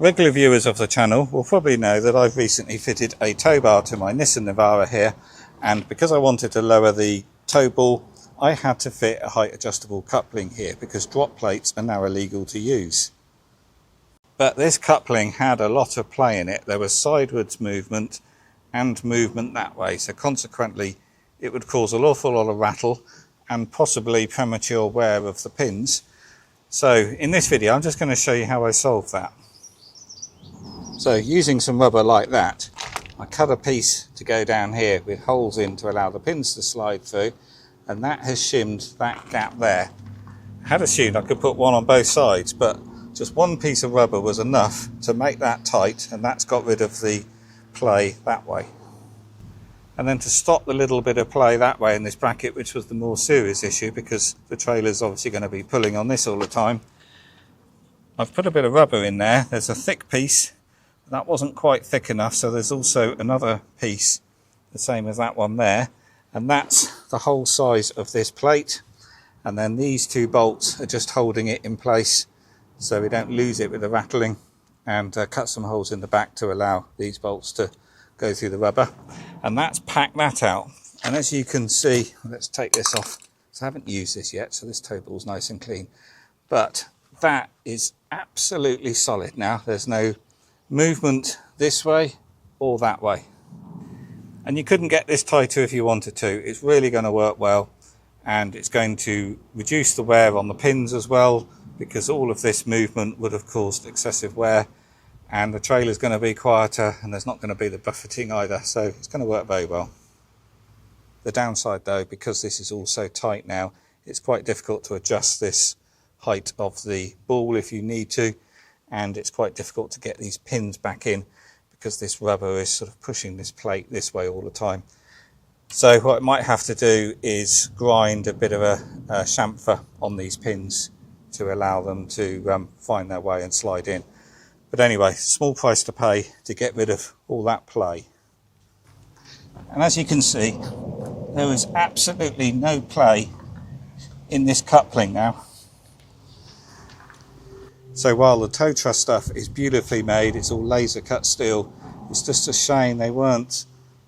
Regular viewers of the channel will probably know that I've recently fitted a tow bar to my Nissan Navara here, and because I wanted to lower the tow ball, I had to fit a height adjustable coupling here because drop plates are now illegal to use. But this coupling had a lot of play in it. There was sideways movement and movement that way, so consequently it would cause an awful lot of rattle and possibly premature wear of the pins. So in this video I'm just going to show you how I solved that. So using some rubber like that, I cut a piece to go down here with holes in to allow the pins to slide through, and that has shimmed that gap there. I had assumed I could put one on both sides, but just one piece of rubber was enough to make that tight, and that's got rid of the play that way. And then to stop the little bit of play that way in this bracket, which was the more serious issue because the trailer's obviously going to be pulling on this all the time, I've put a bit of rubber in there. There's a thick piece. That wasn't quite thick enough, so there's also another piece the same as that one there, and that's the whole size of this plate. And then these two bolts are just holding it in place so we don't lose it with the rattling, and cut some holes in the back to allow these bolts to go through the rubber, and that's packed that out. And as you can see, let's take this off, so I haven't used this yet, so this tow ball's nice and clean, but that is absolutely solid now. There's no movement this way or that way, and you couldn't get this tighter if you wanted to. It's really going to work well, and it's going to reduce the wear on the pins as well, because all of this movement would have caused excessive wear, and the trailer's going to be quieter and there's not going to be the buffeting either, so it's going to work very well. The downside though, because this is all so tight now, it's quite difficult to adjust this height of the ball if you need to, and it's quite difficult to get these pins back in because this rubber is sort of pushing this plate this way all the time. So what I might have to do is grind a bit of a chamfer on these pins to allow them to find their way and slide in. But anyway, small price to pay to get rid of all that play. And as you can see, there is absolutely no play in this coupling now. So while the tow truss stuff is beautifully made, it's all laser cut steel, it's just a shame they weren't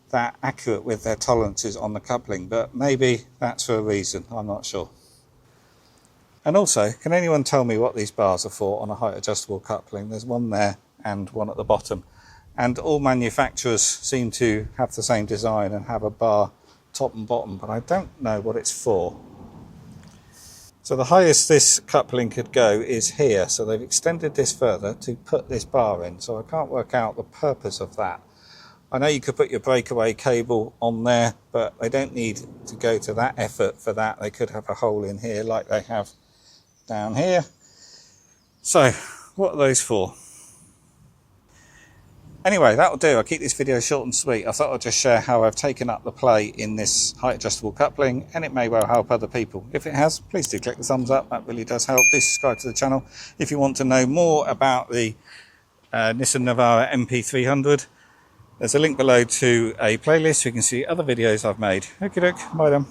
that accurate with their tolerances on the coupling, but maybe that's for a reason, I'm not sure. And also, can anyone tell me what these bars are for on a height adjustable coupling? There's one there and one at the bottom, and all manufacturers seem to have the same design and have a bar top and bottom, but I don't know what it's for. So the highest this coupling could go is here, so they've extended this further to put this bar in, so I can't work out the purpose of that. I know you could put your breakaway cable on there, but they don't need to go to that effort for that. They could have a hole in here like they have down here. So what are those for? Anyway, that'll do. I'll keep this video short and sweet. I thought I'd just share how I've taken up the play in this height adjustable coupling, and it may well help other people. If it has, please do click the thumbs up. That really does help. Do subscribe to the channel. If you want to know more about the Nissan Navara MP300, there's a link below to a playlist so you can see other videos I've made. Okie doke, bye then.